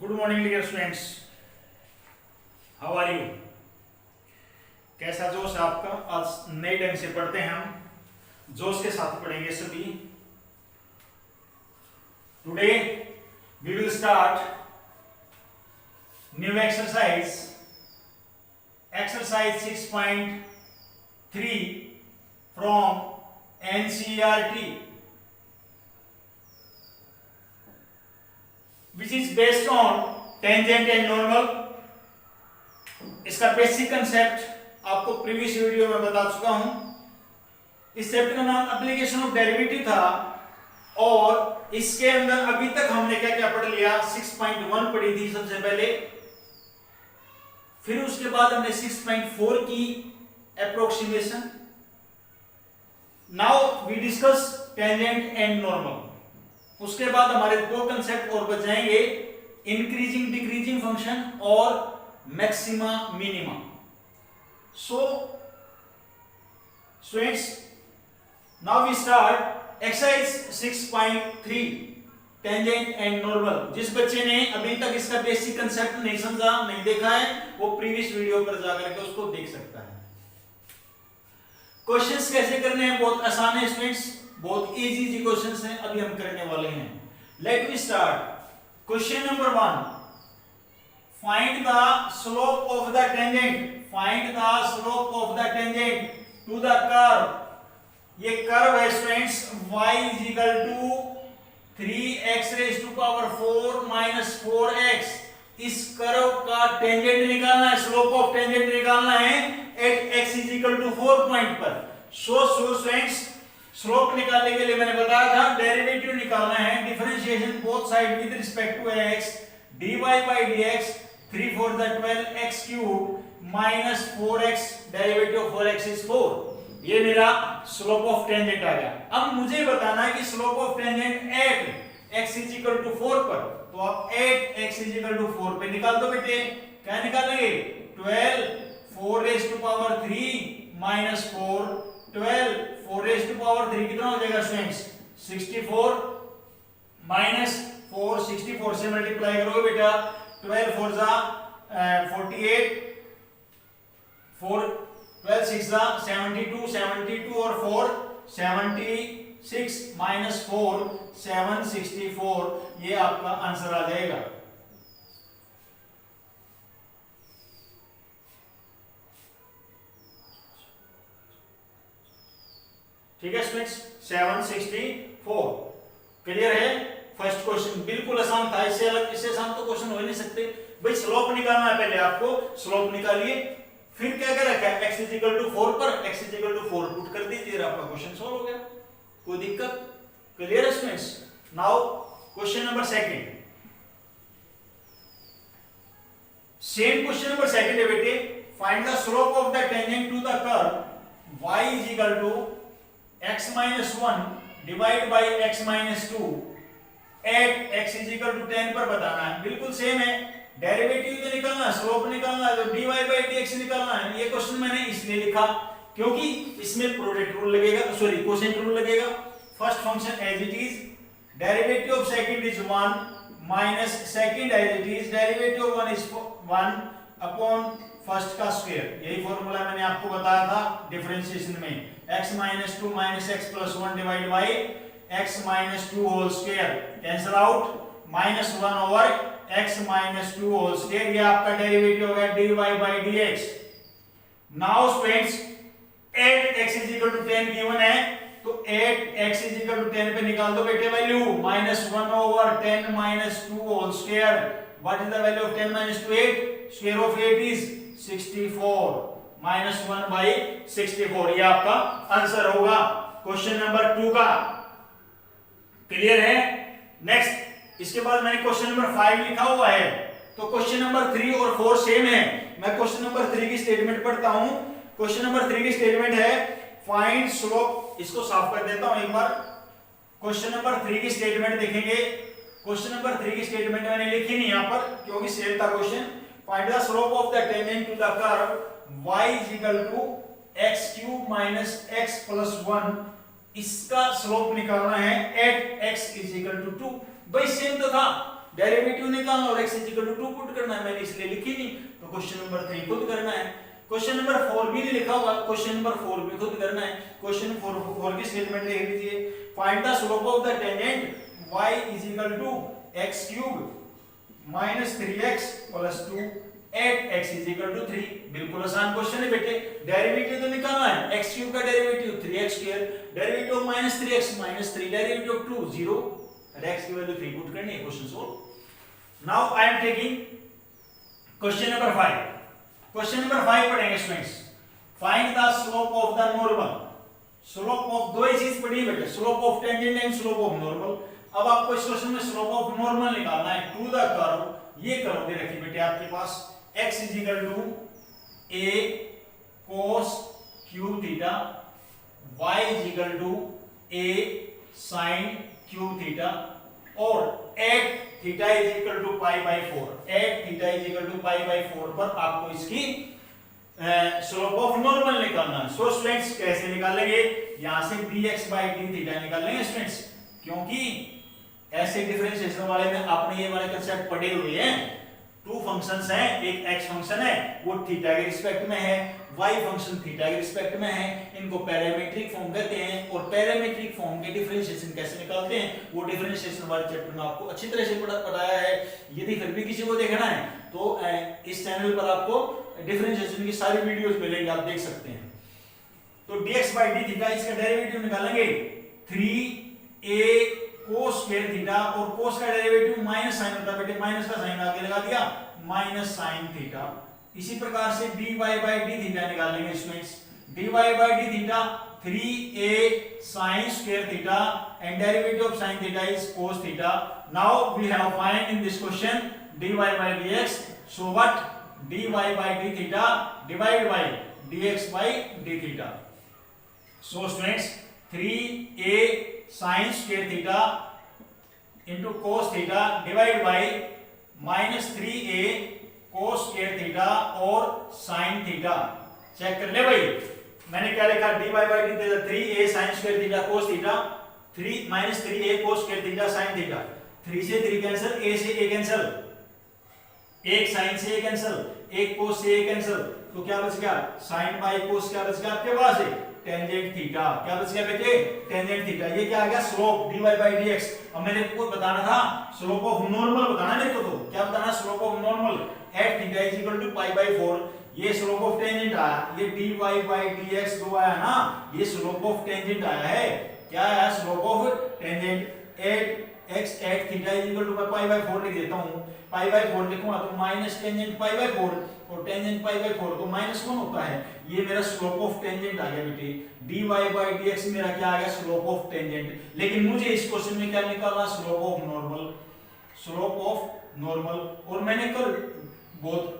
Good morning dear students, how are you. कैसा जोश है आपका। आज नए ढंग से पढ़ते हैं, हम जोश के साथ पढ़ेंगे सभी। Today we will start new exercise 6.3 from NCERT, which is based on tangent and normal। इसका बेसिक कंसेप्ट आपको प्रीवियस वीडियो में बता चुका हूं। इस चैप्टर का नाम एप्लीकेशन ऑफ डेरिवेटिव था और इसके अंदर अभी तक हमने क्या क्या पढ़ लिया। 6.1 पढ़ी थी सबसे पहले, फिर उसके बाद हमने 6.4 की approximation. Now we discuss tangent and normal. उसके बाद हमारे दो कंसेप्ट और बच जाएंगे, इंक्रीजिंग डिक्रीजिंग फंक्शन और maxima minima. So students, now we start exercise 6.3 tangent and normal. जिस बच्चे ने अभी तक इसका बेसिक कंसेप्ट नहीं समझा, नहीं देखा है, वो प्रीवियस वीडियो पर जाकर के उसको देख सकता है। क्वेश्चंस कैसे करने हैं, बहुत आसान है स्टूडेंट्स, बहुत इजी क्वेश्चंस हैं, अभी हम करने वाले हैं। Let me start. Question number 1, find the slope of the tangent. Find the slope of the tangent to the curve. ये कर्व है students, y is equal to 3x raised to power 4 minus 4x। इस curve का tangent निकालना है, slope of tangent निकालना है at x is equal to 4 point पर। So students, slope निकालने के लिए मैंने बताया था डेरिवेटिव निकालना है, differentiation both side with respect to x, dy by dx 3 4 12 x cube minus 4x, derivative of 4x is 4। ये मेरा स्लोप ऑफ टेंजेंट आ गया। अब मुझे बताना है कि slope of tangent at x is equal to 4 पर, तो आप eight x is equal to 4 पे निकाल दो बेटे। क्या निकालेंगे? 12 4 raised to power 3 minus 4 12 4 raised to power 3 कितना हो जाएगा स्टूडेंट्स? 64 minus 4 64 से मल्टीप्लाई करोगे बेटा। 12 4 जा 48 4 12 6 जा 72 72 और 4 76 minus 4 764। ये आपका आंसर आ जाएगा। ठीक है स्टूडेंट्स, 764 क्लियर है। फर्स्ट क्वेश्चन बिल्कुल आसान था, इससे अलग इससे आसान तो क्वेश्चन हो ही नहीं सकते। भाई स्लोप निकालना है, पहले आपको स्लोप निकालिए, फिर क्या क्या रखा है, x is equal to 4 पर x is equal to 4 put कर दीजिए, आपका क्वेश्चन सॉल्व हो गया। कोई दिक्कत? क्लियर है students. Now question number second, same question number second है बेटे। Find the slope of the tangent to the curve y is equal to x minus 1 divide by x minus 2 at x is equal to 10 पर बताना है। बिल्कुल same है, derivative तो निकालना है, स्लोप निकालना है, तो dy by dx निकालना है। ये क्वेश्चन मैंने इसलिए लिखा क्योंकि इसमें प्रोडक्ट रूल लगेगा, सॉरी क्वोशिएंट रूल लगेगा। First function as it is, derivative of second is 1 minus second as it is, derivative of 1 is 1 upon first का स्क्वायर। यही फॉर्मूला मैंने आपको बताया था डिफरेंशिएशन में, x minus 2 minus x plus 1 divided by x minus 2 whole square, cancel out, minus 1 over x minus 2 whole square। ये आपका derivative हो गया dy by dx। Now students, 8x is equal to 10 given है, तो 8x is equal to 10 पे निकाल दो बेटे value, minus 1 over 10 minus 2 whole square। What is the value of 10 minus 2? 8, square of 8 is 64 minus 1 by 64। ये आपका answer होगा question number 2 का। क्लियर है। नेक्स्ट, इसके बाद मैंने क्वेश्चन नंबर 5 लिखा हुआ है, तो क्वेश्चन नंबर 3 और 4 सेम है। मैं क्वेश्चन नंबर 3 की स्टेटमेंट पढ़ता हूं। क्वेश्चन नंबर 3 की स्टेटमेंट है फाइंड स्लोप। इसको साफ कर देता हूं एक बार। क्वेश्चन नंबर 3 की स्टेटमेंट देखेंगे। क्वेश्चन नंबर 3 की स्टेटमेंट मैंने लिखी नहीं यहां पर क्योंकि सेम था question. Find the slope of the tangent to the curve y is equal to x cube minus x plus 1। इसका स्लोप निकालना है at x is equal to 2। भाई सेम तो था, डेरिवेटिव निकालना और x इक्वल टू 2 पुट करना है, मैंने इसलिए लिखी नहीं। तो क्वेश्चन नंबर 3 खुद करना है। क्वेश्चन नंबर 4 भी नहीं लिखा हुआ, क्वेश्चन नंबर 4 भी खुद करना है। क्वेश्चन 4 की स्टेटमेंट देख लीजिए, find the slope of the tangent y is equal to x cube minus 3x plus 2 at x is equal to 3। बिल्कुल आसान क्वेश्चन है बेटे। डेरिवेटिव तो निकालना है, x क्यूब का derivative 3x square, derivative of minus 3x minus 3, derivative of 2 0 और x की वैल्यू 3 पुट करनी है। Question solve. Now I am taking question number 5। Question number 5 पढ़ेंगे students. Find the slope of the normal. Slope of दो ही चीज पढ़ी बेटे, slope of tangent and slope of normal. अब आपको इस क्वेश्चन में स्लोप ऑफ नॉर्मल निकालना है टू द कर्व। ये कर्व दे रखी बेटे आपके पास, x is equal to a cos cube theta, y is equal to a sin cube theta और at theta is equal to pi by 4। At theta is equal to pi by 4 पर आपको इसकी slope of normal निकालना है। So students कैसे निकालेंगे, यहां से dx बाई डी थीटा निकालेंगे स्टूडेंट्स, क्योंकि ऐसे डिफरेंशिएशन वाले में आपने ये वाले कंसेप्ट पढ़े हुए हैं। टू फंक्शंस हैं, एक x फंक्शन है वो थीटा के रिस्पेक्ट में है, y फंक्शन थीटा के रिस्पेक्ट में है, इनको पैरामीट्रिक फॉर्म कहते हैं। और पैरामीट्रिक फॉर्म के डिफरेंशिएशन कैसे निकालते हैं वो डिफरेंशिएशन वाले चैप्टर में आपको अच्छी तरह से पढ़ाया है। यदि फिर भी किसी को देखना है तो इस चैनल पर आपको डिफरेंशिएशन की सारी वीडियोस मिलेंगी, आप देख सकते हैं। तो dx बाई डी थीटा इसका डेरिवेटिव निकालेंगे 3a cos स्क्वायर थीटा, और cos का डेरिवेटिव माइनस साइन होता है बेटे, माइनस का साइन आगे लगा दिया, माइनस साइन थीटा। इसी प्रकार से dy बाई डी थीटा निकालेंगे स्टूडेंट्स। dy by d theta 3a sin square theta and derivative of sin theta is cos theta. Now we have find in this question dy बाई dx, so what dy by d theta divide by dx by d theta. So students 3a sin square theta into cos theta divide by minus 3a cos square theta और sin theta. Check कर ले भाई, मैंने क्या लिखा, dy by d theta 3a sin square theta cos theta, 3 minus 3a cos square theta sin theta. 3 से 3 cancel, a से a cancel, एक sin से a कैंसिल, एक cos से a कैंसिल, तो क्या बच गया sin बाई cos, क्या बच गया आपके पास है टेंजेंट थीटा। क्या बच गया बेटे टेंजेंट थीटा। ये क्या आ गया स्लोप dy बाई dx। अब मैंने आपको बताना था स्लोप ऑफ नॉर्मल बताना मेरे को, तो क्या बताना slope of normal at theta is equal to pi by 4। ये स्लोप ऑफ टेंजेंट आया, ये dy बाई dx जो आया ना, ये स्लोप ऑफ टेंजेंट आया है। क्या आया slope of tangent at x at theta is equal to मैं पाई बाई 4 लिख देता हूं। पाई बाई 4 लिखूंगा तो माइनस टेंजेंट पाई बाई 4 और टेंजेंट पाई बाई 4 तो माइनस कौन होता है, ये मेरा स्लोप ऑफ टेंजेंट आ गया बेटे। dy बाई dx मेरा क्या आ गया स्लोप ऑफ टेंजेंट। लेकिन मुझे इस क्वेश्चन में क्या निकालना slope of normal, slope of normal. और मैंने कल बहुत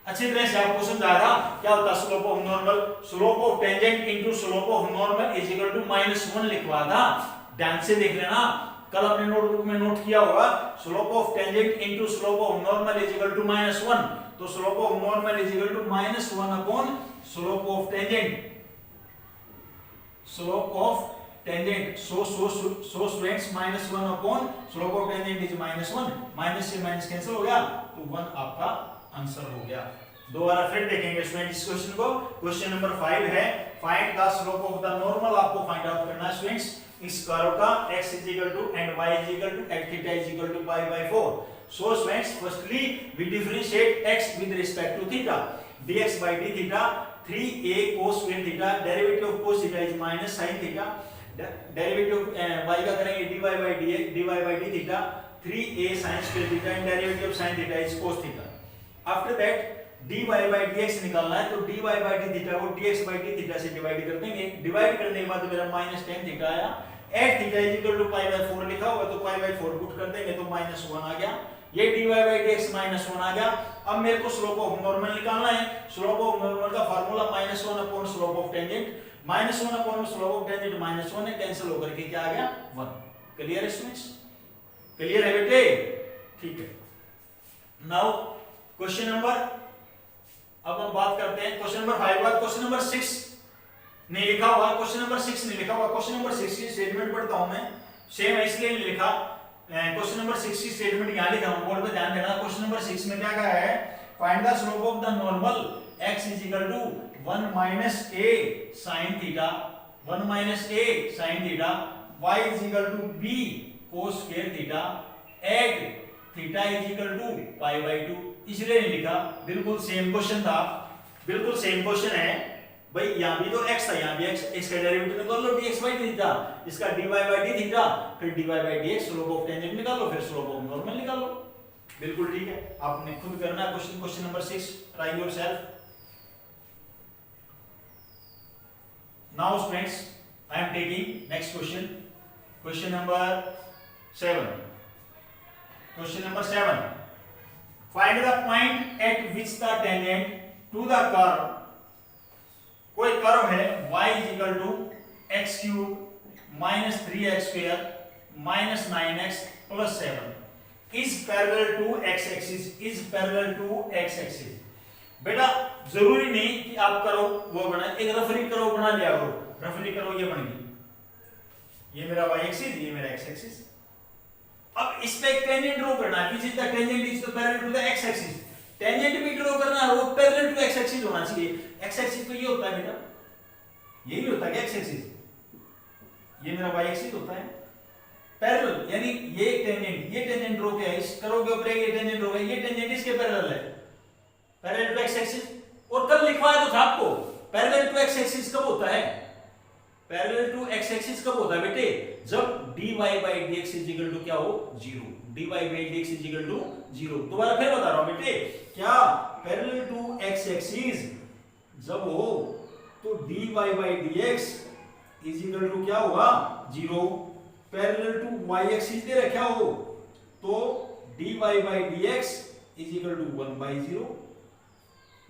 अच्छी तरह से आपको समझाया था क्या होता है slope of normal. Slope of tangent into slope of normal is equal to -1 लिखवा था, ध्यान से देख लेना, कल अपने नोटबुक में नोट किया होगा। Slope of tangent into slope of normal is equal to -1, तो slope of normal is equal to -1 upon slope of tangent, slope of tangent. So students -1 upon slope of tangent is -1, minus से minus cancel हो गया तो 1 आपका answer हो गया। दोबारा फिर देखेंगे स्टूडेंट्स इस क्वेश्चन को। क्वेश्चन नंबर 5 है find the slope of the normal. आपको फाइंड आउट करना है स्टूडेंट्स इस कर्व का x is equal to and y is equal to at theta is equal to pi by 4। So students firstly we differentiate x with respect to theta. dx by d theta 3a cos square theta, derivative of cos theta is minus sin theta, derivative y का करेंगे dy by dx dy by d theta 3a sin square theta and derivative of sin theta is cos theta. After that dy by dx निकालना है, तो dy by d theta को dx by d theta से divide कर देंगे। Divide करने के बाद मेरा -tan थीटा आया, at theta is equal to pi by 4 लिखा हुआ तो पाई बाई 4 पुट कर देंगे तो -1 आ गया। ये dy by dx -1 आ गया। अब मेरे को स्लोप ऑफ नॉर्मल निकालना है। स्लोप ऑफ नॉर्मल का formula -1 upon slope of tangent, -1 upon slope of tangent -1 है, कैंसिल होकर के क्या आ गया 1। क्लियर है स्टूडेंट्स, क्लियर है बेटे, ठीक है। नाउ क्वेश्चन नंबर, अब हम बात करते हैं क्वेश्चन नंबर 5 बाद क्वेश्चन नंबर 6 नहीं लिखा हुआ, क्वेश्चन नंबर 6 नहीं लिखा हुआ। क्वेश्चन नंबर 6 की स्टेटमेंट पढ़ता हूं मैं, सेम इसलिए नहीं लिखा क्वेश्चन नंबर 6 की स्टेटमेंट यहां लिखा हूं, बोर्ड पे ध्यान देना। क्वेश्चन नंबर 6 में क्या कहा है, find the slope of the normal x is equal to 1 minus a sin theta, 1 minus a sin theta, y is equal to b cos square theta, at theta is equal to pi by 2। इसलिए नहीं लिखा, बिल्कुल same question था, बिल्कुल same question है भाई। यहां भी तो x था, यहां भी x, इसका डेरिवेटिव निकाल लो dx by थीटा, इसका dy by d थीटा, फिर dy by dx, slope of tangent निकाल लो, फिर स्लोप ऑफ नॉर्मल निकाल लो। बिल्कुल ठीक है, आपने खुद करना है question. Question number 6, try yourself. Now students, I am taking next question, question number 7। Question number 7, find the point at which the tangent to the curve, कोई कर्व है y is equal to x cube minus 3x square minus 9x plus 7 is parallel to x axis, is parallel to x axis. बेटा जरूरी नहीं कि आप करो वो बना, एक रफली करो बना लिया करो, रफली करो ये बन गई, ये मेरा y एक्सिस, ये मेरा x एक्सिस। अब इस पे एक टेंजेंट ड्रॉ करना है, which is the tangent is parallel to the x axis. Tangent भी ड्रॉ करना है, वो पैरेलल टू x एक्सिस होना चाहिए। x एक्सिस तो ये होता है बेटा, यही होता है x एक्सिस, ये मेरा y एक्सिस होता है। पैरेलल यानी ये टेंजेंट ड्रॉ किया, इस करोगे ऊपर ये टेंजेंट ड्रॉ किया, ये टेंजेंट इसके पैरेलल है, पैरेलल टू x एक्सिस। और कल लिखवाया तो था आपको, पैरेलल टू x एक्सिस कब होता है, पैरेलल टू x एक्सिस कब होता है बेटे, जब dy by dx is equal to क्या हो, 0। dy by dx is equal to 0। दोबारा फिर बता रहा हूं बेटे, क्या पैरेलल टू x एक्सिस जब हो तो dy by dx is equal to क्या होगा, 0। पैरेलल टू y एक्सिस दे रखा हो तो dy by dx is equal to 1/0।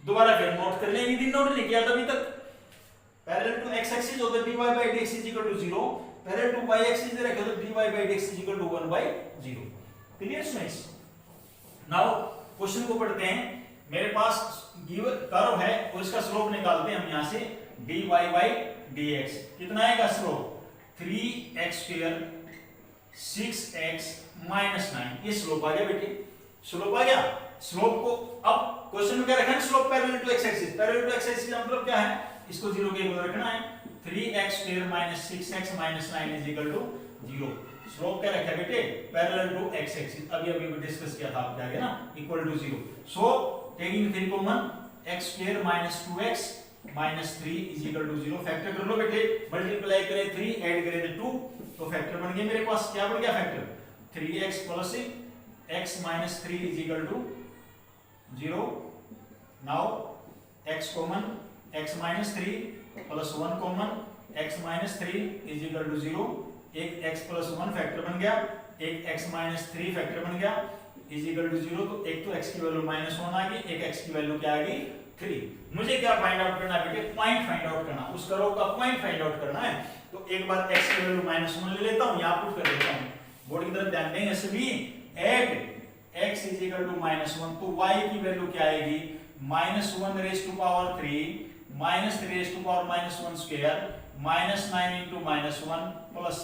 दोबारा फिर नोट कर लेंगे, दिन नोट नहीं किया था अभी तक। पैरेलल टू x एक्सिस हो तो dy by dx is equal to 0, parallel to y axis दे रखा तो dy by dx is equal to 1/0। Clear students? Now question को पढ़ते हैं। मेरे पास गिवन कर्व है और इसका स्लोप निकालते हैं हम यहां से, dy by dx कितना आएगा slope, 3x square 6x minus 9, ये स्लोप आ गया बेटे, स्लोप आ गया। स्लोप को अब क्वेश्चन में क्या रखना है, slope parallel to x axis, parallel to x axis का मतलब क्या है, इसको 0 के इक्वल रखना है। 3x square minus 6x minus 9 is equal to 0। Slope क्या रखा है बेटे, पैरेलल टू x एक्सिस, अभी डिस्कस किया था आपके आगे ना, equal to 0। So taking 3 common, x square minus 2x minus 3 is equal to 0। Factor कर लो बेटे, मल्टीप्लाई करें 3 ऐड करें 2 तो फैक्टर बन गया मेरे पास, क्या बन गया factor, 3x plus x minus 3 is equal to 0। Now x common, x minus 3 plus 1 common, x minus 3 is equal to 0। एक x प्लस 1 फैक्टर बन गया, एक x माइनस 3 फैक्टर बन गया इज इक्वल टू 0। तो एक तो x की वैल्यू माइनस 1 आ गई, एक x की वैल्यू क्या आ गई, 3। मुझे क्या फाइंड आउट करना है बेटे, पॉइंट फाइंड आउट करना, उस कर्व का पॉइंट फाइंड आउट करना है। तो एक बार x की वैल्यू माइनस 1 ले लेता हूं, यहां पुट कर देता हूं, बोर्ड की तरफ ध्यान देंगे सभी। At x is equal to minus 1, तो y की वैल्यू क्या आएगी, minus 1 raise to power 3 minus 3 raise to power minus 1 square minus 9 into minus 1 plus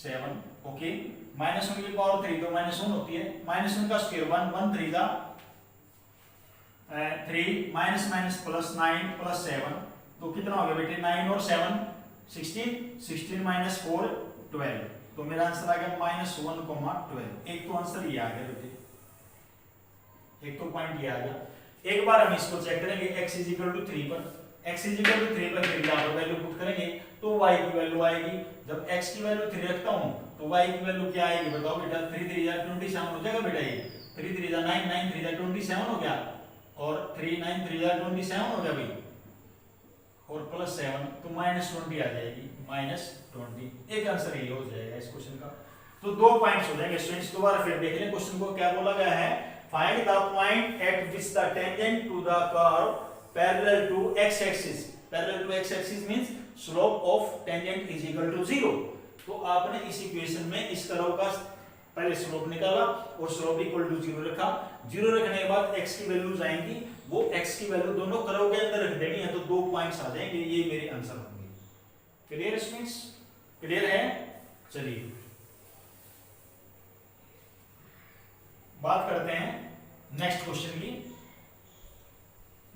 7। Okay, minus 1 की पावर 3 तो माइनस 1 होती है, माइनस 1 का स्क्वायर 1, 1 3 का 3 माइनस माइनस प्लस 9 प्लस 7, तो कितना हो गया बेटे, 9 और 7 16, 16 माइनस 4 12। तो मेरा आंसर आ गया माइनस 1,12। एक तो आंसर ये आ गया बेटे, एक तो पॉइंट ये आ गया। एक बार हम इसको चेक करेंगे, x इज इक्वल टू 3 पर, x इज इक्वल टू 3 पर फिर यहां पर वैल्यू पुट करेंगे तो y की वैल्यू आएगी, जब x की वैल्यू 3 रखता हूं तो y की वैल्यू क्या आएगी बताओ बेटा, 3 3 जा 27 हो जाएगा बेटा, ये 3 3 जा 9, 9 3 जा 27 हो गया, और 3 9 3 जा 27 हो गया भाई, और प्लस 7 तो माइनस 20 आ जाएगी, माइनस 20। एक आंसर ये हो जाएगा इस क्वेश्चन का। तो 2 पॉइंट्स हो जाएंगे स्टूडेंट्स। दोबारा फिर देख लें क्वेश्चन को, क्या बोला गया है, find the point at which the tangent to the curve parallel to x axis. Parallel to x axis means slope of tangent is equal to 0। तो आपने इस इक्वेशन में इस कर्व का पहले स्लोप निकाला और स्लोप इक्वल टू 0 रखा। 0 रखने के बाद x की वैल्यूज आएंगी, वो x की वैल्यू दोनों कर्व के अंदर रख देनी है, तो 2 पॉइंट्स आ जाएंगे, ये मेरे आंसर होंगे। Clear students? क्लियर है? चलिए बात करते हैं नेक्स्ट क्वेश्चन की।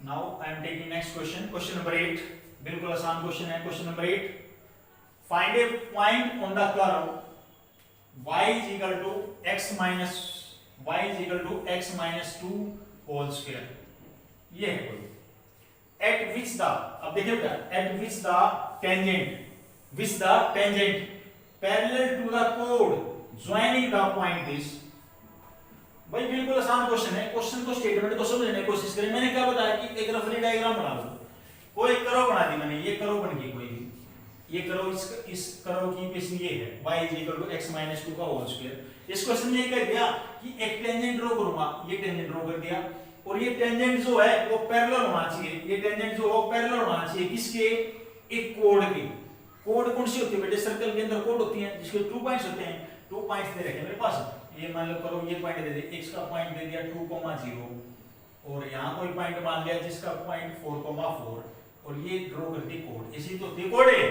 Now I am taking next question, question number 8। बिल्कुल आसान क्वेश्चन है। Question number 8, find a point on the curve y is equal to x minus 2 whole square. ये है कोई एट विच द, अब देखिए बेटा, at which the tangent parallel to the कोड ज्वाइनिंग द पॉइंट इज। भाई बिल्कुल आसान क्वेश्चन है। क्वेश्चन को स्टेटमेंट को समझने की कोशिश करें। मैंने क्या बताया कि एक रफली डायग्राम बना लो, कोई कर्व बना दी मैंने, ये कर्व बन गई कोई भी, ये कर्व इस कर्व की बेस ये है y = x - 2 का होल स्क्वायर। इस क्वेश्चन में ये कह दिया कि एक टेंजेंट ड्रॉ करूंगा, ये टेंजेंट ड्रॉ कर दिया, और ये टेंजेंट जो है वो पैरेलल होना चाहिए, ये टेंजेंट जो है पैरेलल होना चाहिए किसके, एक कोड के। कोड कौन सी होती है बेटे, सर्कल के अंदर कोड होती है जिसके 2 पॉइंट्स होते हैं। 2 पॉइंट्स दे रखे मेरे पास, ये मान लो करो, ये पॉइंट दे दे, x का पॉइंट दे दिया 2,0, और यहाँ कोई पॉइंट मान लिया जिसका पॉइंट 4,4, और ये ड्रॉ कर दी कोड। इसी तो होती है कोड है,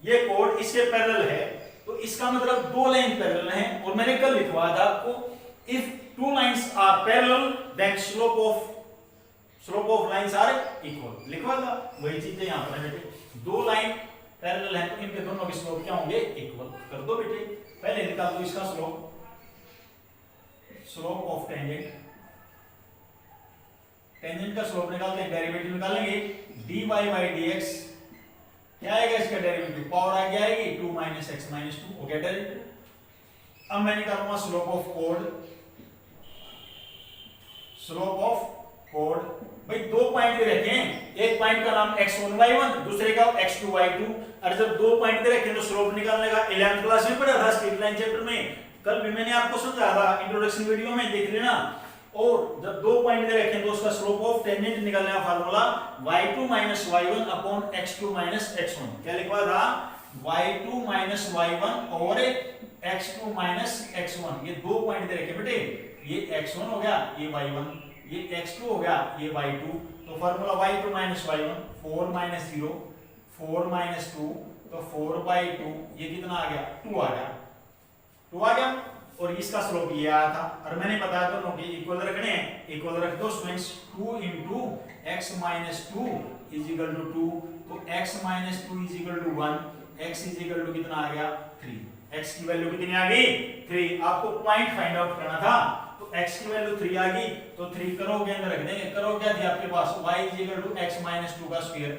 ये कोड इसके पैरेलल है, तो इसका मतलब 2 लाइन पैरेलल हैं। और मैंने कल लिखवाया था आपको, if 2 lines are parallel then slope of lines are equal, लिखवा था वही चीज है यहाँ पर बेटे। 2 लाइन पैरेलल हैं तो इनके दोनों के स्लोप क्या होंगे, इक्वल। कर दो बेटे, पहले निकाल दो इसका स्लोप ऑफ टेंजेंट का स्लोप निकालते हैं, डेरिवेटिव निकालेंगे, dy/dx क्या आएगा इसका डेरिवेटिव, पावर आगे आएगी 2 - x - 2 हो गया डेरिवेटिव। अब मैं निकालूंगा स्लोप ऑफ कोड। भाई 2 पॉइंट दे रखे हैं, एक पॉइंट का नाम x1y1, दूसरे का x2y2। और जब 2 पॉइंट दे रखे हैं तो स्लोप निकालने का 11th क्लास में पढ़ा था स्ट्रेट लाइन चैप्टर में, कल भी मैंने आपको समझाया था इंट्रोडक्शन वीडियो में, देख लेना। और जब 2 पॉइंट दे रखे हैं तो उसका स्लोप ऑफ टेंजेंट निकालने का formula y2 - y1 upon x2 - x1। क्या लिखवा था, y2 - y1 और x2 - x1। ये 2 पॉइंट दे रखे बेटे, ये x1 हो गया, ये y1, ये x2 हो गया, ये y2। तो फार्मूला y2 - y1 4 - 0 4 - 2, तो 4/2, ये कितना आ गया, 2 आ गया। और इसका स्लोप ये आया था, और मैंने बताया दोनों के इक्वल रखने हैं, इक्वल रख दो स्टूडेंट्स। 2 × x - 2 = 2, तो x - 2 = 1, x कितना आ गया, 3। x की वैल्यू कितनी आ गई, 3। आपको पॉइंट फाइंड आउट करना था, तो x की वैल्यू 3 आ गई, तो 3 करो के अंदर रख देंगे। करो क्या थी आपके पास, y = x - 2 का स्क्वायर,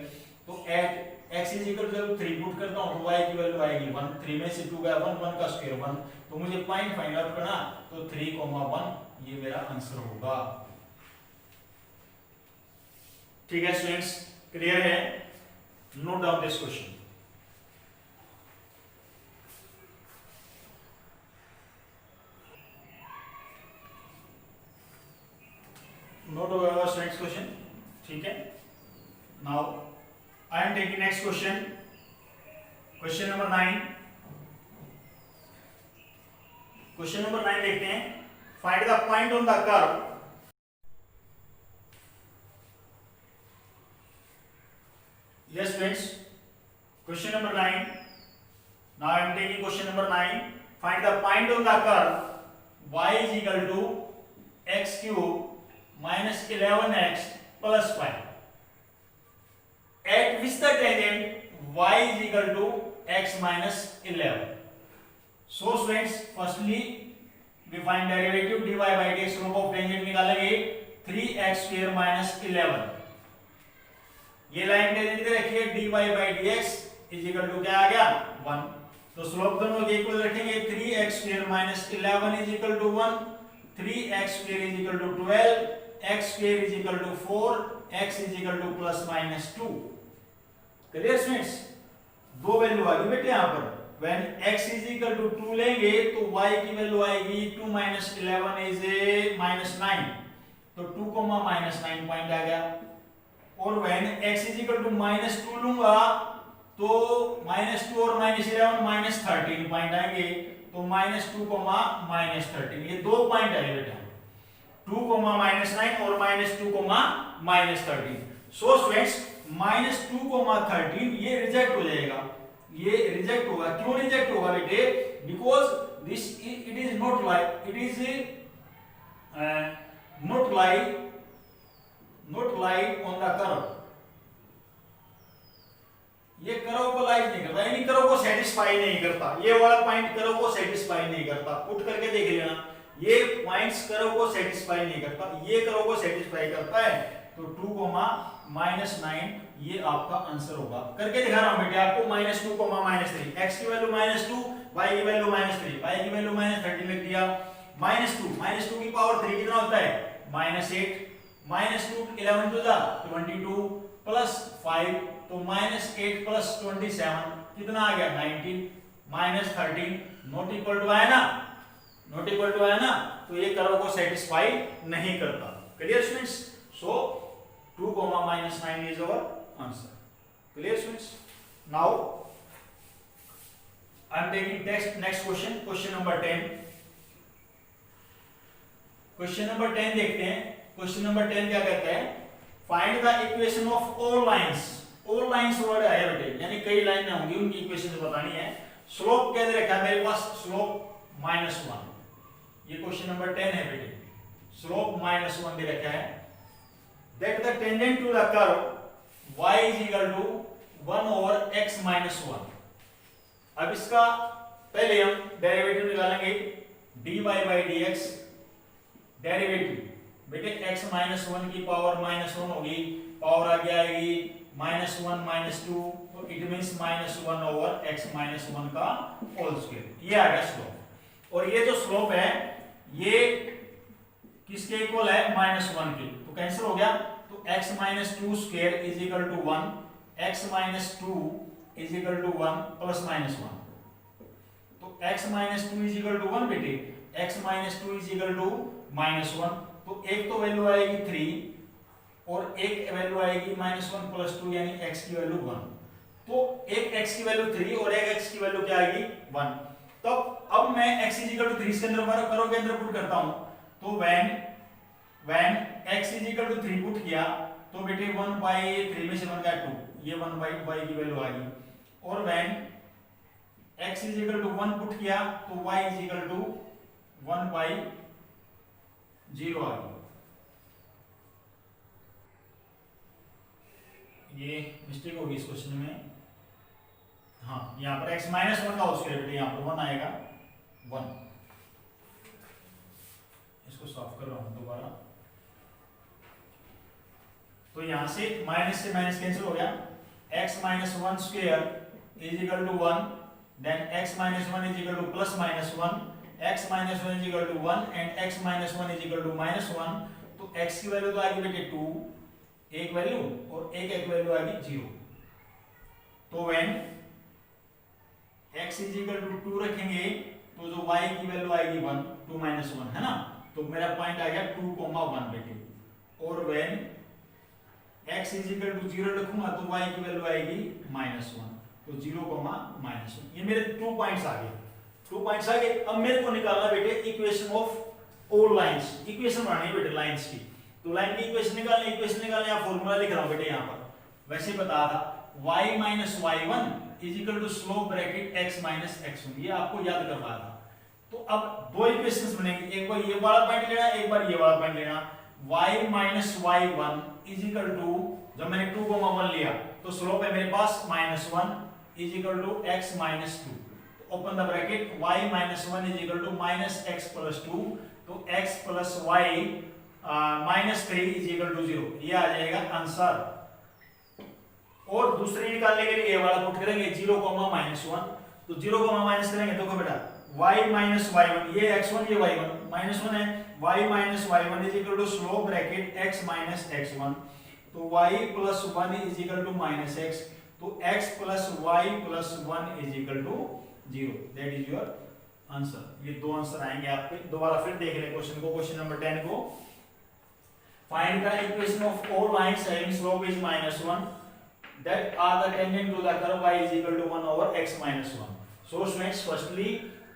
तो एट x = 3 पुट करता हूं तो y की वैल्यू आएगी 1, 3 में से 2 गया 1, 1 का स्क्वायर 1। तो मुझे पॉइंट फाइंड आउट करना, तो 3,1 ये मेरा आंसर होगा। ठीक है स्टूडेंट्स, क्लियर है? Note down this question. Note हो गया स्टूडेंट्स क्वेश्चन, ठीक है। Now I am taking next question, question number 9। Question number 9 देखते हैं, find the point on the curve। Yes students, question number 9। Now I am taking question number 9, find the point on the curve y = x³ - 11x + 5 at which the tangent y = x - 11। So students, firstly we find derivative dy/dx, slope of tangent निकालेंगे 3x² - 11। ये line tangent दे रखी है, dy/dx = क्या आ गया, 1। तो slope दोनों के equal रखेंगे, 3x² - 11 = 1, 3x² = 12, x² = 4, x = ±2। Clear students, 2 value आ गई बेटे यहाँ पर। व्हेन x = 2 लेंगे तो y की वैल्यू आएगी 2 - 11 = -9, तो 2, -9 पॉइंट आ गया। और व्हेन x = -2 लूंगा तो -2 और -11 -13 पॉइंट आएंगे, तो -2, -13 ये 2 पॉइंट आए बेटा, 2, -9 और -2, -13। सो स्टूडेंट्स -2, 13 ये रिजेक्ट हो जाएगा, ये रिजेक्ट होगा। क्यों रिजेक्ट होगा बेटे, because this it is not like, it is not lie on the curve, ये कर्व को लाइक नहीं करता, यानी कर्व को सेटिस्फाई नहीं करता, ये वाला पॉइंट कर्व को सेटिस्फाई नहीं करता। पुट करके देख लेना, ये पॉइंट्स कर्व को सेटिस्फाई नहीं करता, ये कर्व को सेटिस्फाई करता है। तो 2, -9 ये आपका आंसर होगा। करके दिखा रहा हूं बेटे आपको, -2, -3, x की वैल्यू -2, y की वैल्यू -3, y की वैल्यू -30 लिख दिया। -2 की पावर 3 कितना होता है? -8, -2 11 to the 22 प्लस 5, तो -8 प्लस 27 कितना आ गया? 19, -13 नॉट इक्वल टू आया ना, नॉट इक्वल टू आया ना, तो ये कर्व को सेटिस्फाई नहीं करता। Clear students? So 2, -9 is our answer. Clear students? Now I am taking next question, question number 10. Question number 10 देखते हैं। Question number 10 क्या कहता है? Find the equation of all lines. All lines word आया बेटे, यानी कई लाइनें होंगी, उनकी इक्वेशन बतानी है। स्लोप क्या दे रखा है मेरे पास? स्लोप -1। ये क्वेश्चन नंबर 10 है बेटे। स्लोप -1 दे रखा है। That the tangent to the curve y is equal to 1 over x minus 1. अब इसका पहले हम डेरिवेटिव निकालेंगे, dy by dx डेरिवेटिव बेटे x minus 1 की पावर -1 होगी, पावर आगे आएगी -1 -2, तो it means -1 over x minus 1 का होल स्क्वायर। ये आ गया स्लोप। और ये जो स्लोप है ये किसके इक्वल है? -1 के, तो कैंसिल हो गया। तो x minus 2 square is equal to 1, x minus 2 is equal to 1 plus -1, तो x minus 2 is equal to 1 बेटे, x minus 2 is equal to -1, तो एक तो वैल्यू आएगी 3 और एक वैल्यू आएगी -1 प्लस 2 यानी x की वैल्यू 1, तो एक x की वैल्यू 3 और एक x की वैल्यू क्या आएगी? 1। तो अब मैं x इज इक्वल टू 3 इसके अंदर करो के अंदर पुट करता हूं, तो when x is equal to 3 put किया तो बेटे 1 बाई 3 में से बन गया 2, ये 1 बाई y की वैल्यू आ गई। और when x is equal to 1 put किया तो y is equal to 1 by 0 आ गई। ये मिस्टेक होगी इस क्वेश्चन में, हाँ यहाँ पर x माइनस 1 का होल स्क्वायर बेटे, यहाँ पर 1 आएगा 1। इसको साफ कर रहा हूं दोबारा, तो यहां से माइनस कैंसिल हो गया, x minus 1 square is equal to 1, then x minus 1 is equal to plus -1, x minus 1 is equal to 1 and x minus 1 is equal to -1, तो x की वैल्यू तो आ गई बेटे 2 एक वैल्यू और एक वैल्यू आ गई 0। तो when x is equal to 2 रखेंगे तो जो y की वैल्यू आएगी 1, 2 माइनस 1 है ना, तो मेरा पॉइंट आ गया 2, 1 बेटे। और when x is equal to 0 रखूंगा तो y की वैल्यू आएगी -1, तो 0, -1। ये मेरे 2 पॉइंट्स आ गए, 2 पॉइंट्स आ गए। अब मेरे को निकालना बेटे equation of all lines, equation बनानी है बेटे लाइंस की। तो लाइन की इक्वेशन निकालने या फॉर्मूला लिख रहा हूं बेटे यहाँ पर, वैसे ही बता था y minus y1 is equal to slope bracket x minus x1, ये आपको याद करवाया था। तो अब दो इक्वेशंस बनेंगी, एक बार ये वाला पॉइंट लेना, एक बार ये वाला पॉइंट लेना। y minus y1 is equal to, जब मैंने 2, 1 लिया तो स्लोप है मेरे पास -1 is equal to x minus 2, तो open the bracket y minus 1 is equal to -x plus 2, तो x plus y -3 is equal to 0, ये आ जाएगा आंसर। और दूसरी निकालने के लिए ये वाला पुट करेंगे 0, -1, तो 0, माइनस करेंगे, देखो बेटा y माइनस y1, ये x1 ये y1 -1 है, y minus y1 is equal to slope bracket x minus x1, तो y plus 1 is equal to -x, तो x plus y plus 1 is equal to 0, that is your answer. ये दो answer आएंगे आपके। दोबारा फिर देख लें क्वेश्चन को, क्वेश्चन नंबर 10 को। Find the equation of all lines having slope is -1 that are the tangent to the curve y is equal to 1 over x minus 1. So students, firstly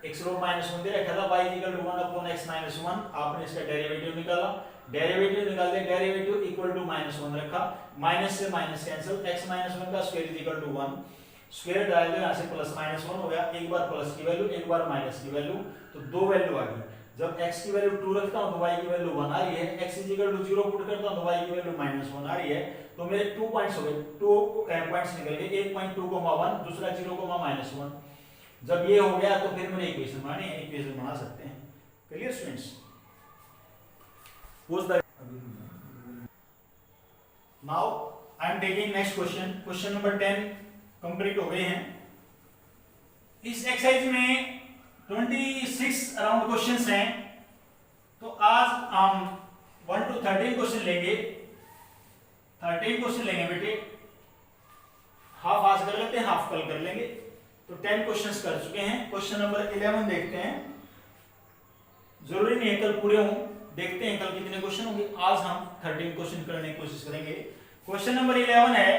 x slope -1 दे रखा था, y is equal to 1 upon x minus 1, आपने इसका derivative निकाला, derivative निकाल दिया, derivative equal to -1 रखा, minus से minus cancel, x minus 1 का square is equal to 1, square डाल दो, यहाँ से प्लस -1 हो गया, एक बार प्लस की वैल्यू एक बार माइनस की वैल्यू, तो दो वैल्यू आ गई। जब x की वैल्यू 2 रखता हूं तो y की वैल्यू 1 आ रही है, x = 0 पुट करता हूं तो y की वैल्यू -1 आ रही है। तो मेरे 2 पॉइंट्स हो गए, 2 पॉइंट्स निकल गए, एक पॉइंट 2,1, दूसरा 0,-1। जब ये हो गया तो फिर मेरे इक्वेशन बना सकते हैं। Clear students? Pose the now I am taking next question. Question number 10 complete हो गए हैं। इस एक्सरसाइज में 26 अराउंड क्वेश्चंस हैं, तो आज हम 1 to 13 क्वेश्चन लेंगे। 13 क्वेश्चन लेंगे बेटे, हाफ आज कर लेते हैं, हाफ कल कर लेंगे। तो 10 क्वेश्चंस कर चुके हैं। क्वेश्चन नंबर 11 देखते हैं। जरूरी नहीं है कल पूरे हों, देखते हैं कल कितने क्वेश्चन होंगे। आज हम 13 क्वेश्चन करने की कोशिश करेंगे। क्वेश्चन नंबर 11 है।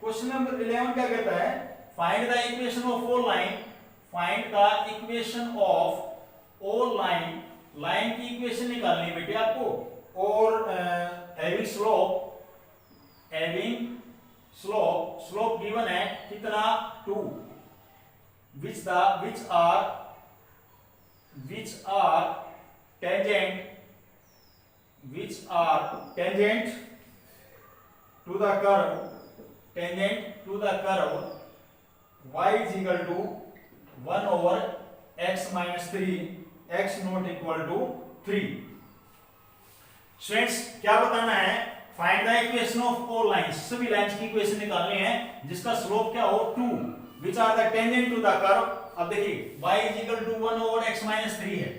क्वेश्चन नंबर 11 क्या कहता है? Find the equation of all line, find the equation of all line. Line की इक्वेशन निकालनी है बेटे आपको। और हैविंग स्लोप गिवन है कितना? 2, which are tangent to the curve, y is equal to 1 over x minus 3, x not equal to 3। Students क्या बताना है? Find the equation of all lines, सभी लाइंस की इक्वेशन निकालनी है जिसका स्लोप क्या हो 2, which are the tangent to the curve। अब देखिए y is equal to 1 over x minus 3 है।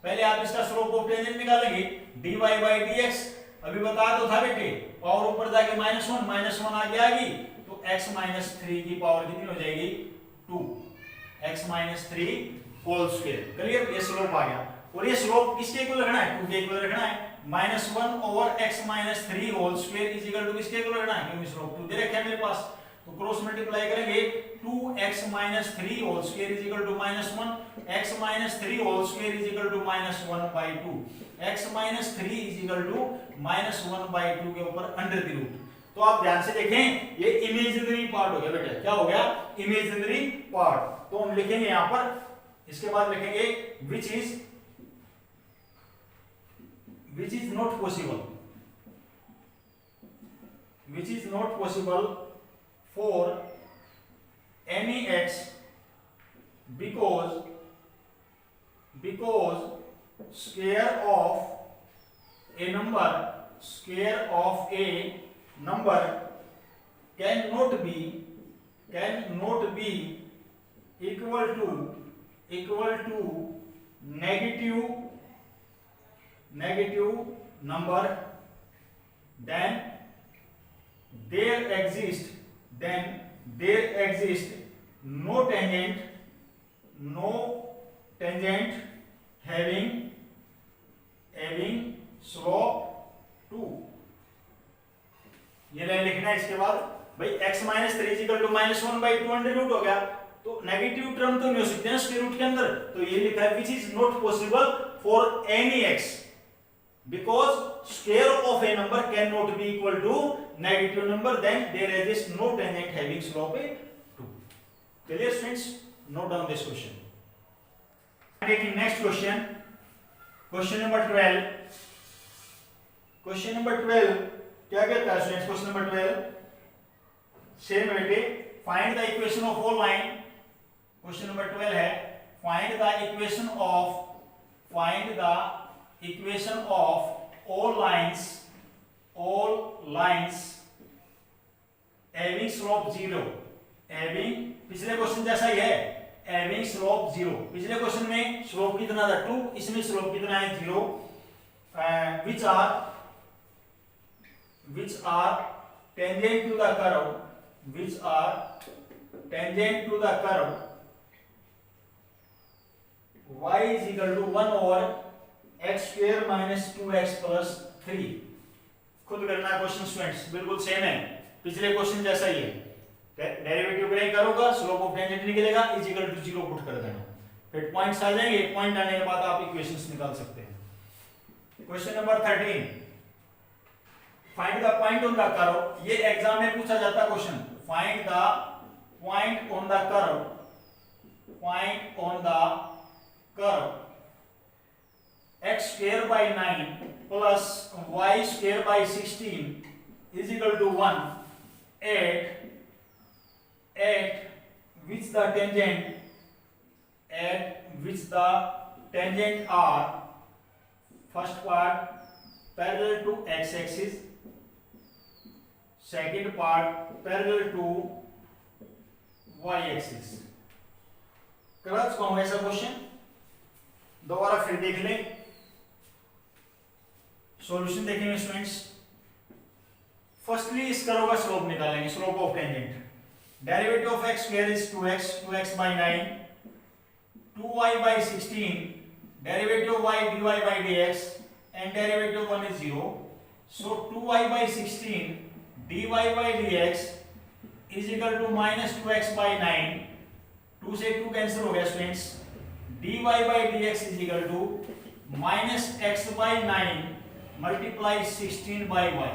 पहले आप इसका स्लोप ऑफ टेंजेंट निकालेंगे, dy by dx। अभी बता दो था बेटे, पावर ऊपर जाके -1 आगे आ गई तो x minus 3 की पावर कितनी हो जाएगी? 2, x minus 3 whole square. Clear? ये स्लोप आ गया। और ये स्लोप किसके इक्वल रखना है? 2 के इक्वल रखना है। -1 over x minus 3 whole square is equal to किसके इक्वल रखना है? क्योंकि स्लोप 2 दे रखा है मेरे पास, तो क्रॉस मल्टीप्लाई करेंगे। 2x minus 3 whole square is equal to -1, x minus 3 whole square is equal to -1/2, x minus 3 is equal to -1/2 के ऊपर अंडर द रूट। तो आप ध्यान से देखें, ये इमेजिनरी पार्ट हो गया बेटा। क्या हो गया? Imaginary part. तो हम लिखेंगे यहां पर, इसके बाद लिखेंगे which is not possible for any x because square of a number cannot be equal to negative number, then there exists no tangent having slope 2। ये लाइन लिखना है। इसके बाद भाई x minus 3 is equal to -1/2 under root हो गया, तो negative term तो नहीं हो सकते ना स्क्वायर रूट के अंदर। तो ये लिखा है which is not possible for any x because square of a number cannot be equal to negative number, then there exists no tangent having slope 2। Clear students? Note down this question. Taking next question, question number 12। question number 12 क्या कहता है students? question number 12 same बेटे, find the equation of all line। question number 12 है find the equation of all lines having slope 0, पिछले question जैसा ही है, having slope 0। पिछले question में स्लोप कितना था 2, इसमें स्लोप कितना है 0। which are tangent to the curve, y is equal to 1 over x square minus 2x plus 3। खुद करना है क्वेश्चन स्टूडेंट्स, बिल्कुल सेम है, पिछले क्वेश्चन जैसा ही है। डेरिवेटिव करें करोगा, स्लोप ऑफ टेंजेंट निकलेगा, इज इक्वल टू 0 पुट कर देना, फिर पॉइंट्स आ जाएंगे। पॉइंट आने के बाद आप इक्वेशंस निकाल सकते हैं। Question number 13 find the point on the curve. ये एग्जाम में पूछा जाता है question, find the point on the curve x square by 9 plus y square by 16 is equal to 1 at which the tangent are first part parallel to x axis, second part parallel to y axis। करा चुका हूं ऐसा question, दोबारा फिर देख लें, solution देखेंगे students. Firstly इसका होगा स्लोप निकालेंगे, slope of tangent. Derivative of x square is 2x by 9, 2y by 16, derivative of y dy by dx, and derivative 1 is 0. So 2y by 16 dy by dx is equal to minus 2x by 9, 2 से 2 cancel हो गया students, dy by dx is equal to minus x by 9 multiply 16 by y,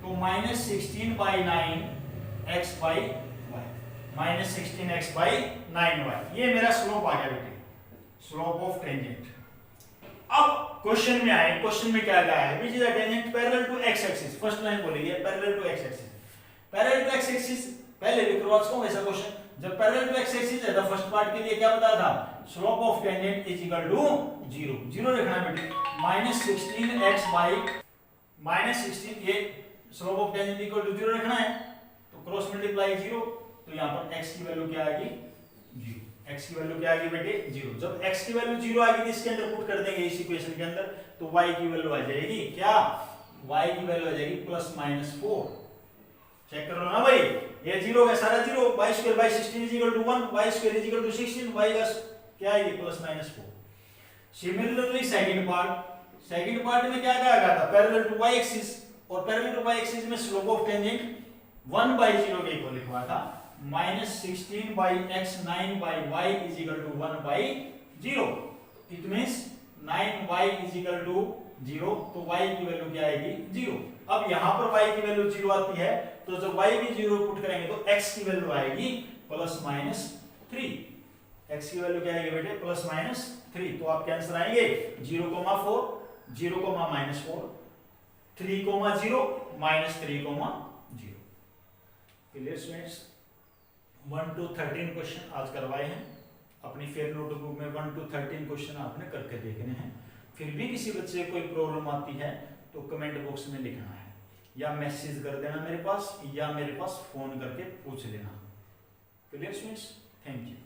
तो minus 16 by 9 x by y, minus 16x by 9y। ये मेरा slope आ गया बेटे, slope of tangent. अब क्वेश्चन में आए, क्वेश्चन में क्या गया है, which is the tangent parallel to x axis. First line बोलेगी parallel to x axis. Parallel to x axis पहले भी करवा चुका हूं ऐसा क्वेश्चन। जब पैरेलल टू x एक्सिस है तो फर्स्ट पार्ट के लिए क्या बताया था, slope of tangent is equal to 0, 0 लिखना है बेटे, minus 16x by minus 16, ये slope of tangent equal to 0 रखना है, तो क्रॉस मल्टीप्लाई 0, तो यहां पर x की वैल्यू क्या आएगी, 0। x की वैल्यू क्या आएगी बेटे, 0। जब x की वैल्यू 0 आ गई तो इसके अंदर पुट कर देंगे इस इक्वेशन के अंदर, तो y की वैल्यू आ जाएगी क्या, y की वैल्यू आ जाएगी प्लस माइनस 4। चेक कर लो ना भाई, ये 0 का सारा 0, y square by 16 is equal to 1, y square is equal to 16, y का क्या आएगी plus minus 4। Similarly second part में क्या कहा गया था, पैरेलल टू y एक्सिस, और पैरेलल टू y एक्सिस में स्लोप ऑफ टेंजेंट 1/0 के इक्वल लिखवा था, minus 16 by x 9 by y is equal to 1/0। It means 9y is equal to 0, तो y की वैल्यू क्या आएगी, 0। अब यहाँ पर y की वैल्यू 0 आती है, तो जब y भी 0 पुट करेंगे तो x की वैल्यू आएगी प्लस माइनस 3। x की वैल्यू क्या आएगी बेटे, प्लस माइनस 3। तो आपके आंसर आएंगे 0,4, 0,-4, 3,0, -3,0। क्लियर स्टूडेंट्स, 1 to 13 क्वेश्चन आज करवाए हैं। अपनी फेयर नोटबुक में 1 to 13 क्वेश्चन आपने करके देखने हैं। फिर भी किसी बच्चे को कोई प्रॉब्लम आती है तो कमेंट बॉक्स में लिखना है, या मैसेज कर देना मेरे पास, या मेरे पास फोन करके पूछ लेना। Clear students, thank you.